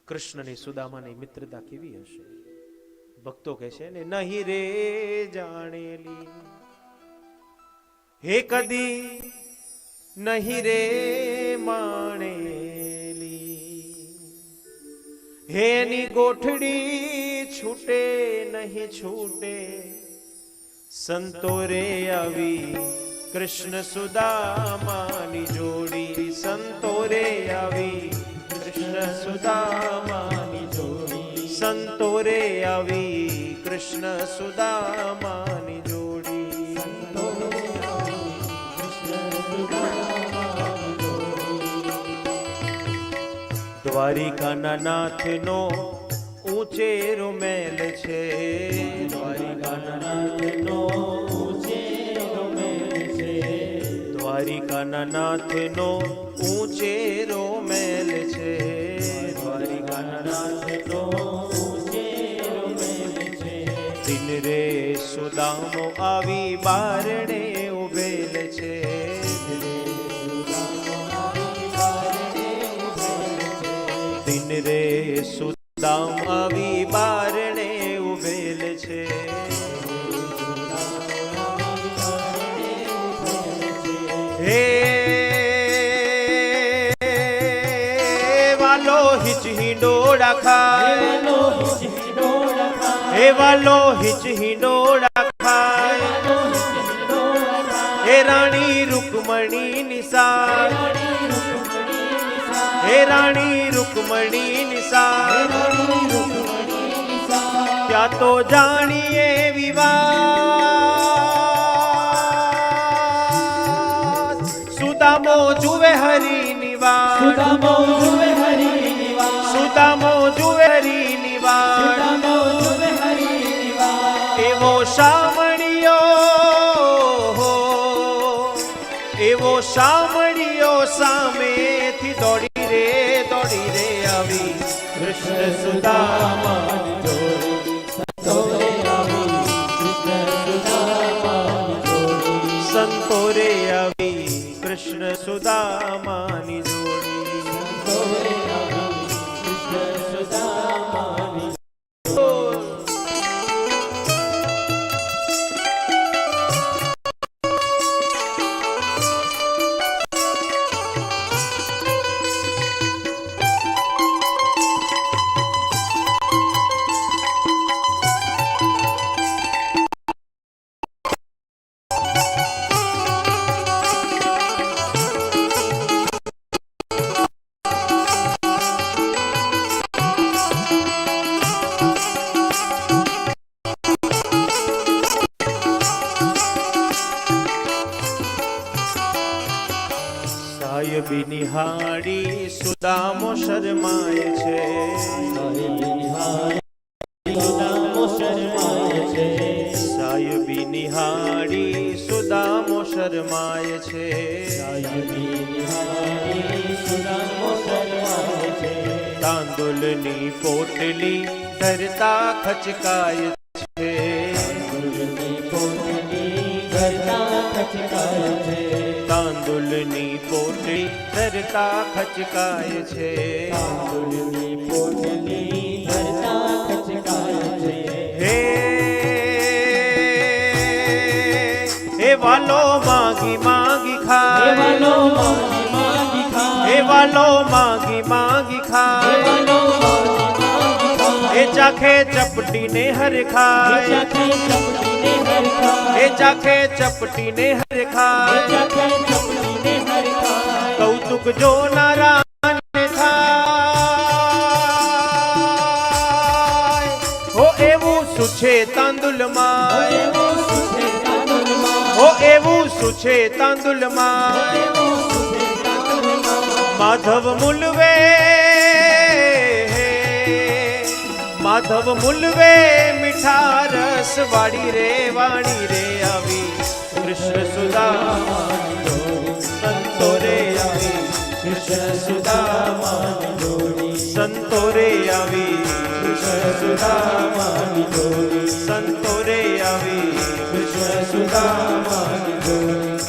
કૃષ્ણની સુદામાની મિત્રતા કેવી હશે? ભક્તો કહે છે ને, નહીં રે જાણેલી હે કદી, નહીં રે માણેલી, હેની ગોઠડી છૂટે નહીં છૂટે, સંતો રે આવી કૃષ્ણ સુદામાની જોડી, સંતો રે આવી કૃષ્ણ સુદામાની જોડી, સંતો રે આવી કૃષ્ણ સુદામાની જોડી, સંતો રે આવી કૃષ્ણ સુદામાની જોડી. દ્વારિકાના નાથનો ઊંચેરો મહેલ છે, દ્વારિકાના નાથનો ઊંચેરો મહેલ છે, દ્વારિકાના નાથનો ઊંચેરો મહેલ છે, દ્વારિકાના નાથનો ઊંચેરો મહેલ છે. દિન રે સુદામો આવી બારણે ઉભેલ છે, દિન રે સુદામ આવી બારણે ઉભેલ છે. હે વાલો હિચહી ડોળા ખાય, હે વાલો હિચહી ડોળા ખાય, હે રાણી રૂકમણી નિસાર, હે રાણી રૂકમણી નિસાર, ત્યાં તો જાણીએ વિવાદ, સુદામો જુએ હરિની વાત, સુદામો જુએ હરિની વાત, સુદામો જુએ હરિની વાત, સુદામો જુએ હરિની વાત. એવો શામળિયો, એવો શામળિયો સામેથી દોડી રે આવી કૃષ્ણ સુદામાની જોડી, સંતો રે આવી કૃષ્ણ સુદામાની જોડી, સંતો રે આવી કૃષ્ણ સુદામાની જોડી, સંતો રે આવી કૃષ્ણ સુદામાની જોડી. સાહેબી નિહાળી સુદામો શરમાય છે, સુદામો શરમાય છે, સાહેબી નિહાળી સુદામો શરમાય છે, સાહેબી નિહાળી સુદામો શરમાય છે. તાંદુલની પોટલી ધરતા ખચકાય છે, તાંદુલની પોટલી ધરતા ખચકાય છે, તાંદુલની પોટલી ધરતા ખચકાય છે, તાંદુલની પોટલી ધરતા ખચકાય છે. હે વાલો માગી માગી ખાય, હે વાલો માગી માગી ખાય, હે વાલો માગી માગી ખાય, એ ચાખે ચપટીને હર ખાય, એ ચાખે ચપટીને હર ખાય, કૌતુક જોનારાને થાય, હો એવું સુછે તાંદુલમાં, હો એવું સુછે તાંદુલમાં, માધવ મુલવે, માધવ મુલવે મીઠા રસ વાળી રે આવી કૃષ્ણ સુદામાની જોડી, સંતો રે આવી કૃષ્ણ સુદામાની જોડી, સંતો રે આવી કૃષ્ણ સુદામાની જોડી.